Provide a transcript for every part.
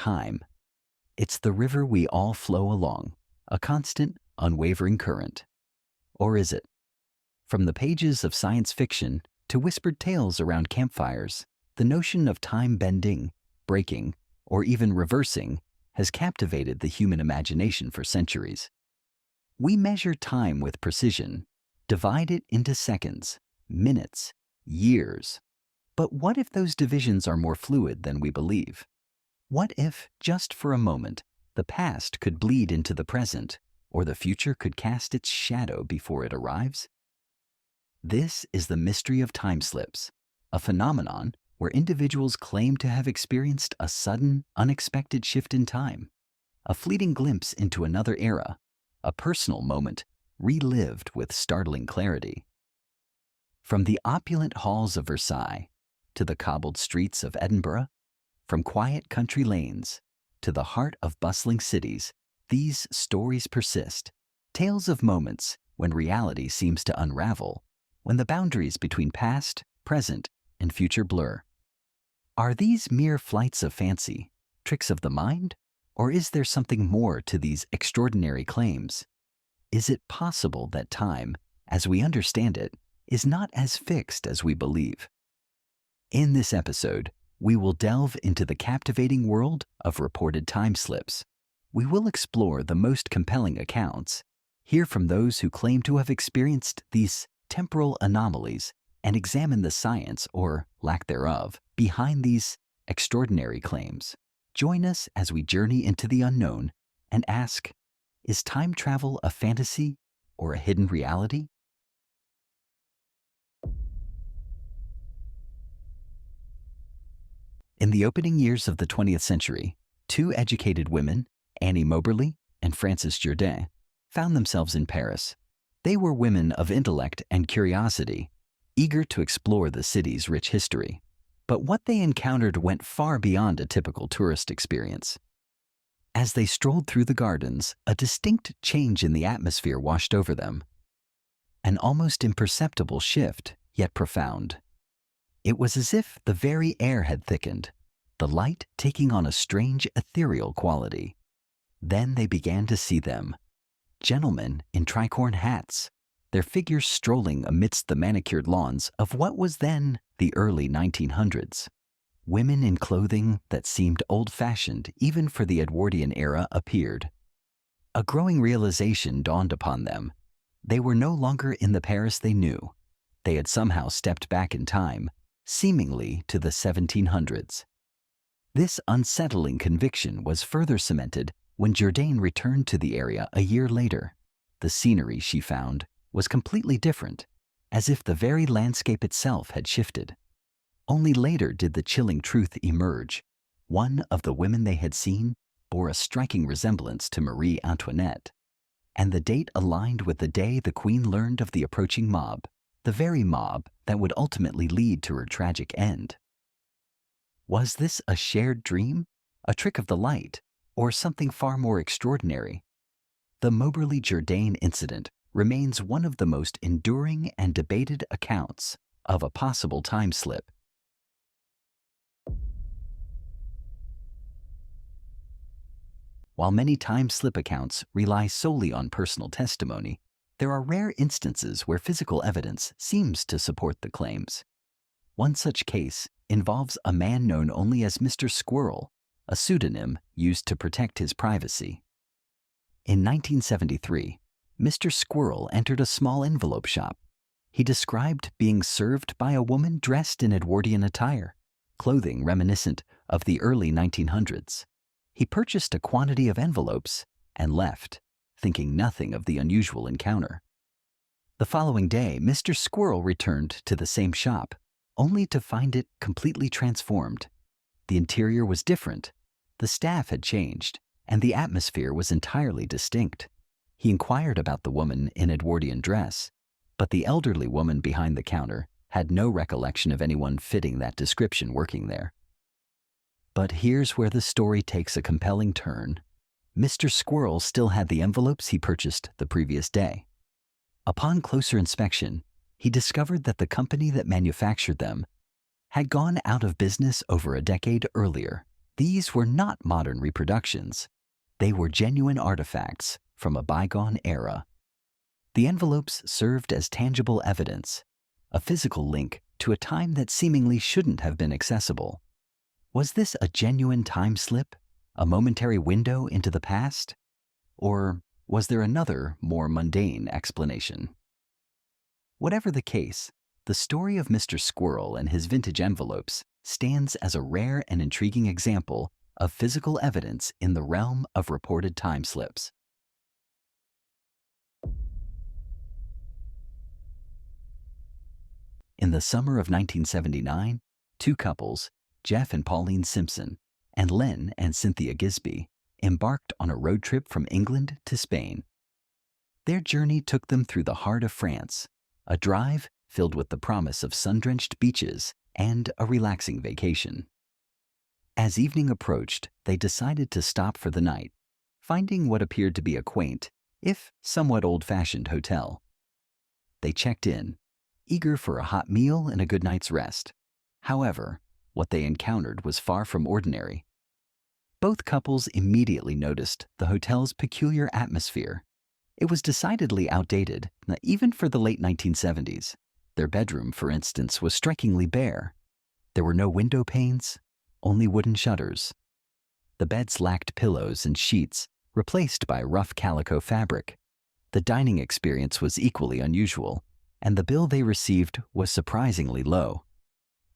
time. It's the river we all flow along, a constant, unwavering current. Or is it? From the pages of science fiction to whispered tales around campfires, the notion of time bending, breaking, or even reversing has captivated the human imagination for centuries. We measure time with precision, divide it into seconds, minutes, years. But what if those divisions are more fluid than we believe? What if, just for a moment, the past could bleed into the present, or the future could cast its shadow before it arrives? This is the mystery of time slips, a phenomenon where individuals claim to have experienced a sudden, unexpected shift in time, a fleeting glimpse into another era, a personal moment relived with startling clarity. From the opulent halls of Versailles to the cobbled streets of Edinburgh, from quiet country lanes to the heart of bustling cities, these stories persist, tales of moments when reality seems to unravel, when the boundaries between past, present, and future blur. Are these mere flights of fancy, tricks of the mind, or is there something more to these extraordinary claims? Is it possible that time, as we understand it, is not as fixed as we believe? In this episode, we will delve into the captivating world of reported time slips. We will explore the most compelling accounts, hear from those who claim to have experienced these temporal anomalies, and examine the science, or lack thereof, behind these extraordinary claims. Join us as we journey into the unknown and ask, is time travel a fantasy or a hidden reality? In the opening years of the 20th century, two educated women, Annie Moberly and Frances Jourdain, found themselves in Paris. They were women of intellect and curiosity, eager to explore the city's rich history. But what they encountered went far beyond a typical tourist experience. As they strolled through the gardens, a distinct change in the atmosphere washed over them. An almost imperceptible shift, yet profound. It was as if the very air had thickened, the light taking on a strange ethereal quality. Then they began to see them. Gentlemen in tricorn hats, their figures strolling amidst the manicured lawns of what was then the early 1900s. Women in clothing that seemed old-fashioned even for the Edwardian era appeared. A growing realization dawned upon them. They were no longer in the Paris they knew. They had somehow stepped back in time, seemingly to the 1700s. This unsettling conviction was further cemented when Jourdain returned to the area a year later. The scenery, she found, was completely different, as if the very landscape itself had shifted. Only later did the chilling truth emerge. One of the women they had seen bore a striking resemblance to Marie Antoinette, and the date aligned with the day the Queen learned of the approaching mob, the very mob that would ultimately lead to her tragic end. Was this a shared dream, a trick of the light, or something far more extraordinary? The Moberly-Jourdain incident remains one of the most enduring and debated accounts of a possible time slip. While many time slip accounts rely solely on personal testimony, there are rare instances where physical evidence seems to support the claims. One such case involves a man known only as Mr. Squirrel, a pseudonym used to protect his privacy. In 1973, Mr. Squirrel entered a small envelope shop. He described being served by a woman dressed in Edwardian attire, clothing reminiscent of the early 1900s. He purchased a quantity of envelopes and left, thinking nothing of the unusual encounter. The following day, Mr. Squirrel returned to the same shop, only to find it completely transformed. The interior was different, the staff had changed, and the atmosphere was entirely distinct. He inquired about the woman in Edwardian dress, but the elderly woman behind the counter had no recollection of anyone fitting that description working there. But here's where the story takes a compelling turn. Mr. Squirrel still had the envelopes he purchased the previous day. Upon closer inspection, he discovered that the company that manufactured them had gone out of business over a decade earlier, These were not modern reproductions. They were genuine artifacts from a bygone era. The envelopes served as tangible evidence, a physical link to a time that seemingly shouldn't have been accessible. Was this a genuine time slip, a momentary window into the past? Or was there another, more mundane explanation? Whatever the case, the story of Mr. Squirrel and his vintage envelopes stands as a rare and intriguing example of physical evidence in the realm of reported time slips. In the summer of 1979, two couples, Jeff and Pauline Simpson, and Len and Cynthia Gisby, embarked on a road trip from England to Spain. Their journey took them through the heart of France, a drive filled with the promise of sun-drenched beaches and a relaxing vacation. As evening approached, they decided to stop for the night, finding what appeared to be a quaint, if somewhat old-fashioned hotel. They checked in, eager for a hot meal and a good night's rest. However, what they encountered was far from ordinary. Both couples immediately noticed the hotel's peculiar atmosphere. It was decidedly outdated, even for the late 1970s. Their bedroom, for instance, was strikingly bare. There were no window panes, only wooden shutters. The beds lacked pillows and sheets, replaced by rough calico fabric. The dining experience was equally unusual, and the bill they received was surprisingly low.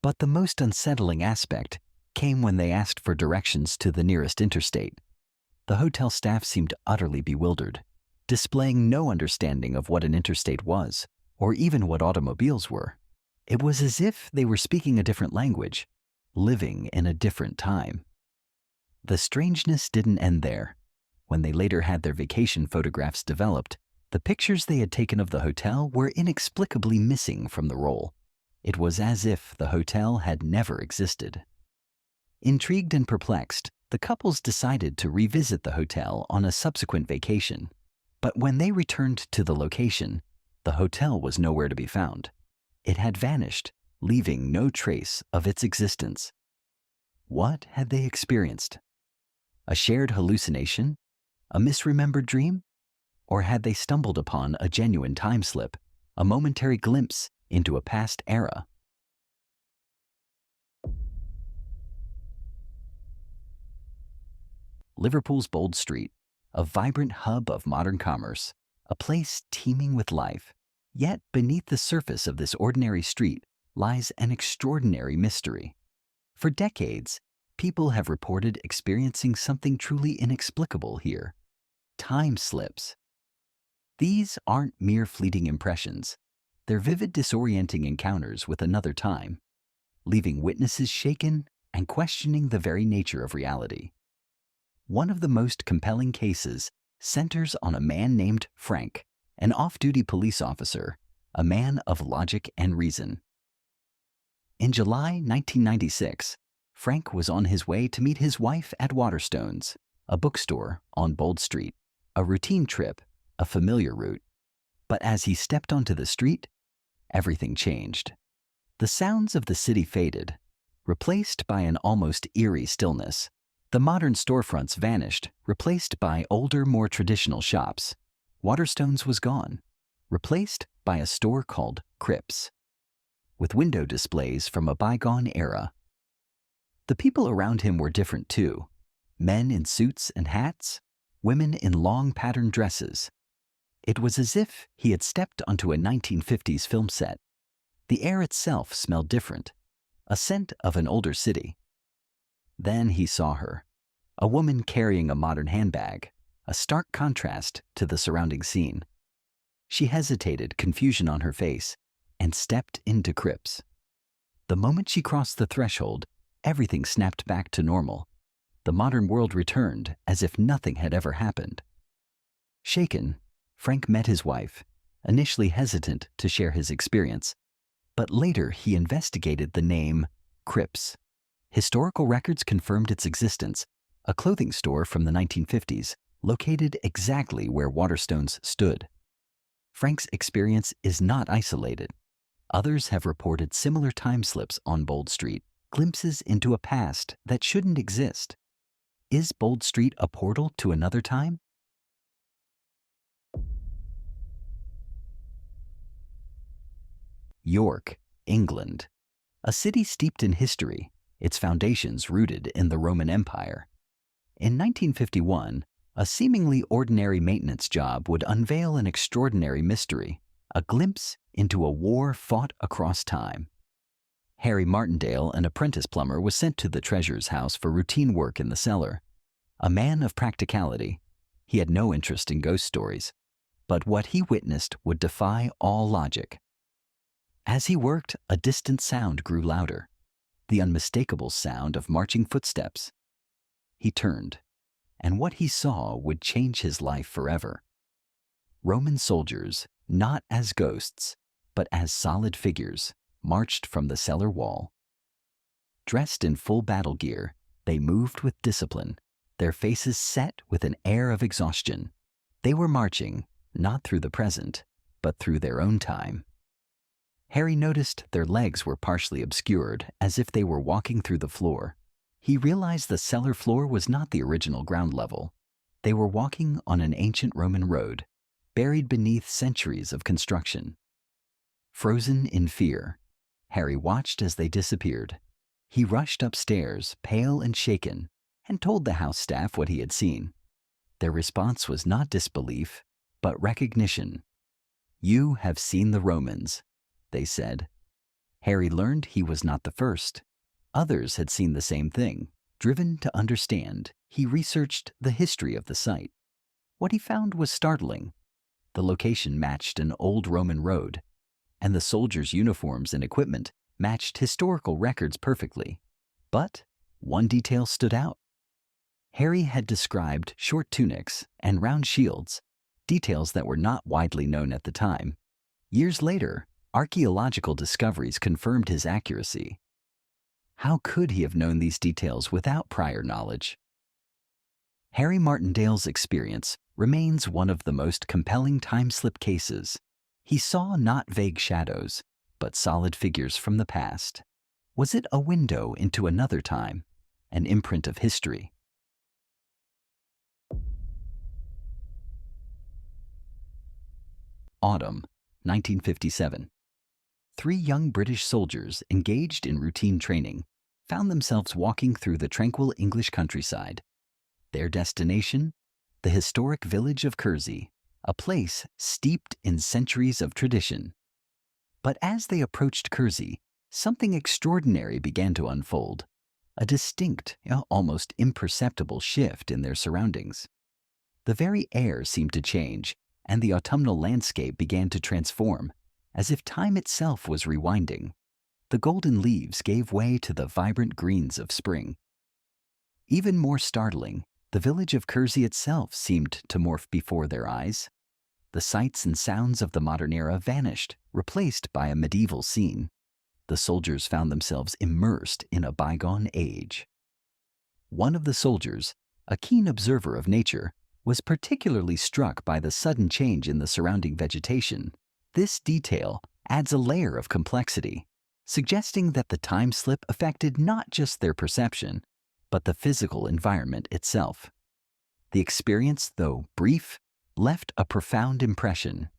But the most unsettling aspect came when they asked for directions to the nearest interstate. The hotel staff seemed utterly bewildered, displaying no understanding of what an interstate was, or even what automobiles were. It was as if they were speaking a different language, living in a different time. The strangeness didn't end there. When they later had their vacation photographs developed, the pictures they had taken of the hotel were inexplicably missing from the roll. It was as if the hotel had never existed. Intrigued and perplexed, the couples decided to revisit the hotel on a subsequent vacation. But when they returned to the location, the hotel was nowhere to be found. It had vanished, leaving no trace of its existence. What had they experienced? A shared hallucination? A misremembered dream? Or had they stumbled upon a genuine time slip, a momentary glimpse into a past era? Liverpool's Bold Street, a vibrant hub of modern commerce, a place teeming with life. Yet beneath the surface of this ordinary street lies an extraordinary mystery. For decades, people have reported experiencing something truly inexplicable here: time slips. These aren't mere fleeting impressions. They're vivid, disorienting encounters with another time, leaving witnesses shaken and questioning the very nature of reality. One of the most compelling cases centers on a man named Frank, an off-duty police officer, a man of logic and reason. In July 1996, Frank was on his way to meet his wife at Waterstones, a bookstore on Bold Street, a routine trip, a familiar route. But as he stepped onto the street, everything changed. The sounds of the city faded, replaced by an almost eerie stillness. The modern storefronts vanished, replaced by older, more traditional shops. Waterstones was gone, replaced by a store called Crips, with window displays from a bygone era. The people around him were different too. Men in suits and hats, women in long patterned dresses. It was as if he had stepped onto a 1950s film set. The air itself smelled different, a scent of an older city. Then he saw her, a woman carrying a modern handbag, a stark contrast to the surrounding scene. She hesitated, confusion on her face, and stepped into Crips. The moment she crossed the threshold, everything snapped back to normal. The modern world returned as if nothing had ever happened. Shaken, Frank met his wife, initially hesitant to share his experience, but later he investigated the name Crips. Historical records confirmed its existence, a clothing store from the 1950s, located exactly where Waterstones stood. Frank's experience is not isolated. Others have reported similar time slips on Bold Street, glimpses into a past that shouldn't exist. Is Bold Street a portal to another time? York, England. A city steeped in history, its foundations rooted in the Roman Empire. In 1951, a seemingly ordinary maintenance job would unveil an extraordinary mystery, a glimpse into a war fought across time. Harry Martindale, an apprentice plumber, was sent to the treasurer's house for routine work in the cellar. A man of practicality, he had no interest in ghost stories, but what he witnessed would defy all logic. As he worked, a distant sound grew louder, the unmistakable sound of marching footsteps. He turned, and what he saw would change his life forever. Roman soldiers, not as ghosts, but as solid figures, marched from the cellar wall. Dressed in full battle gear, they moved with discipline, their faces set with an air of exhaustion. They were marching, not through the present, but through their own time. Harry noticed their legs were partially obscured, as if they were walking through the floor. He realized the cellar floor was not the original ground level. They were walking on an ancient Roman road, buried beneath centuries of construction. Frozen in fear, Harry watched as they disappeared. He rushed upstairs, pale and shaken, and told the house staff what he had seen. Their response was not disbelief, but recognition. "You have seen the Romans," they said. Harry learned he was not the first. Others had seen the same thing. Driven to understand, he researched the history of the site. What he found was startling. The location matched an old Roman road, and the soldiers' uniforms and equipment matched historical records perfectly. But one detail stood out. Harry had described short tunics and round shields, details that were not widely known at the time. Years later, archaeological discoveries confirmed his accuracy. How could he have known these details without prior knowledge? Harry Martindale's experience remains one of the most compelling time-slip cases. He saw not vague shadows, but solid figures from the past. Was it a window into another time, an imprint of history? Autumn, 1957. 3 young British soldiers engaged in routine training found themselves walking through the tranquil English countryside. Their destination? The historic village of Kersey, a place steeped in centuries of tradition. But as they approached Kersey, something extraordinary began to unfold, a distinct, almost imperceptible shift in their surroundings. The very air seemed to change, and the autumnal landscape began to transform, as if time itself was rewinding. The golden leaves gave way to the vibrant greens of spring. Even more startling, the village of Kersey itself seemed to morph before their eyes. The sights and sounds of the modern era vanished, replaced by a medieval scene. The soldiers found themselves immersed in a bygone age. One of the soldiers, a keen observer of nature, was particularly struck by the sudden change in the surrounding vegetation. This detail adds a layer of complexity, suggesting that the time slip affected not just their perception, but the physical environment itself. The experience, though brief, left a profound impression.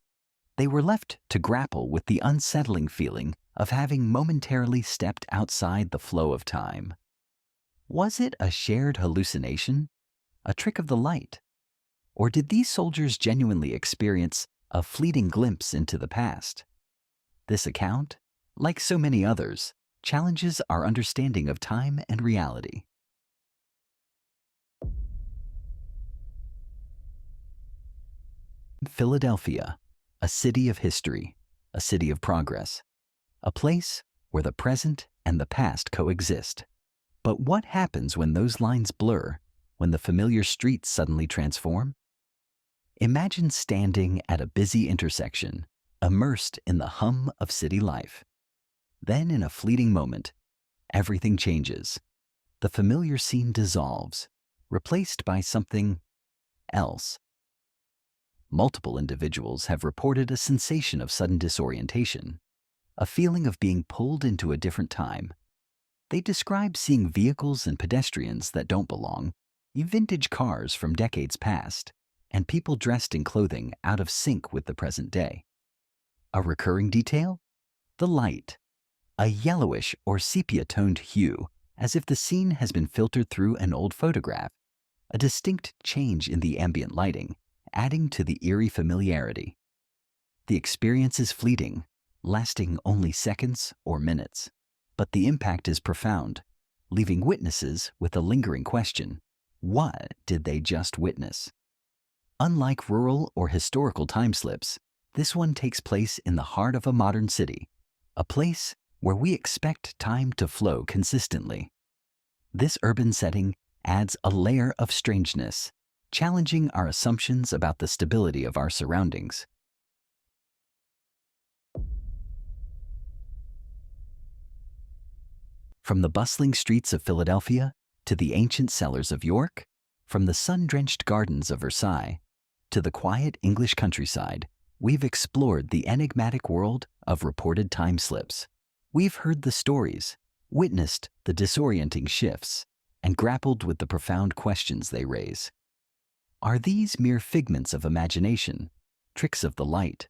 They were left to grapple with the unsettling feeling of having momentarily stepped outside the flow of time. Was it a shared hallucination, a trick of the light? Or did these soldiers genuinely experience a fleeting glimpse into the past? This account, like so many others, challenges our understanding of time and reality. Philadelphia, a city of history, a city of progress, a place where the present and the past coexist. But what happens when those lines blur, when the familiar streets suddenly transform? Imagine standing at a busy intersection, immersed in the hum of city life. Then, in a fleeting moment, everything changes. The familiar scene dissolves, replaced by something else. Multiple individuals have reported a sensation of sudden disorientation, a feeling of being pulled into a different time. They describe seeing vehicles and pedestrians that don't belong, vintage cars from decades past, and people dressed in clothing out of sync with the present day. A recurring detail? The light. A yellowish or sepia-toned hue, as if the scene has been filtered through an old photograph. A distinct change in the ambient lighting, adding to the eerie familiarity. The experience is fleeting, lasting only seconds or minutes, but the impact is profound, leaving witnesses with a lingering question: what did they just witness? Unlike rural or historical time slips, this one takes place in the heart of a modern city, a place where we expect time to flow consistently. This urban setting adds a layer of strangeness, challenging our assumptions about the stability of our surroundings. From the bustling streets of Philadelphia to the ancient cellars of York, from the sun-drenched gardens of Versailles to the quiet English countryside, we've explored the enigmatic world of reported time slips. We've heard the stories, witnessed the disorienting shifts, and grappled with the profound questions they raise. Are these mere figments of imagination, tricks of the light,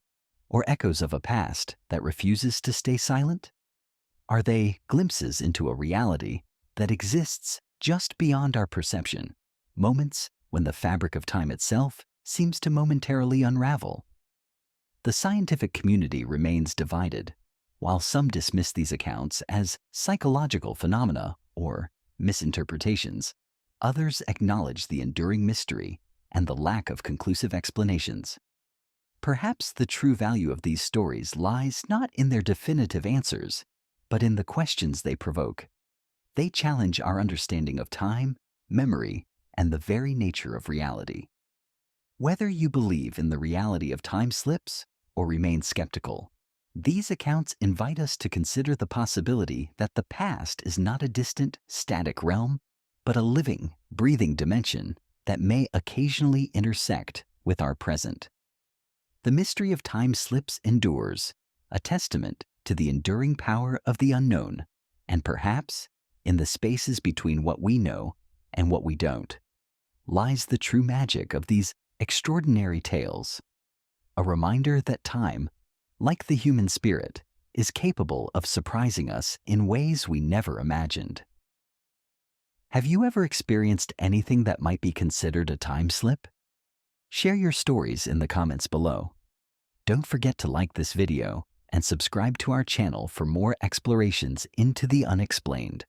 or echoes of a past that refuses to stay silent? Are they glimpses into a reality that exists just beyond our perception, moments when the fabric of time itself seems to momentarily unravel? The scientific community remains divided. While some dismiss these accounts as psychological phenomena or misinterpretations, others acknowledge the enduring mystery and the lack of conclusive explanations. Perhaps the true value of these stories lies not in their definitive answers, but in the questions they provoke. They challenge our understanding of time, memory, and the very nature of reality. Whether you believe in the reality of time slips or remain skeptical, these accounts invite us to consider the possibility that the past is not a distant, static realm, but a living, breathing dimension that may occasionally intersect with our present. The mystery of time slips endures, a testament to the enduring power of the unknown, and perhaps, in the spaces between what we know and what we don't, lies the true magic of these extraordinary tales. A reminder that time, like the human spirit, is capable of surprising us in ways we never imagined. Have you ever experienced anything that might be considered a time slip? Share your stories in the comments below. Don't forget to like this video and subscribe to our channel for more explorations into the unexplained.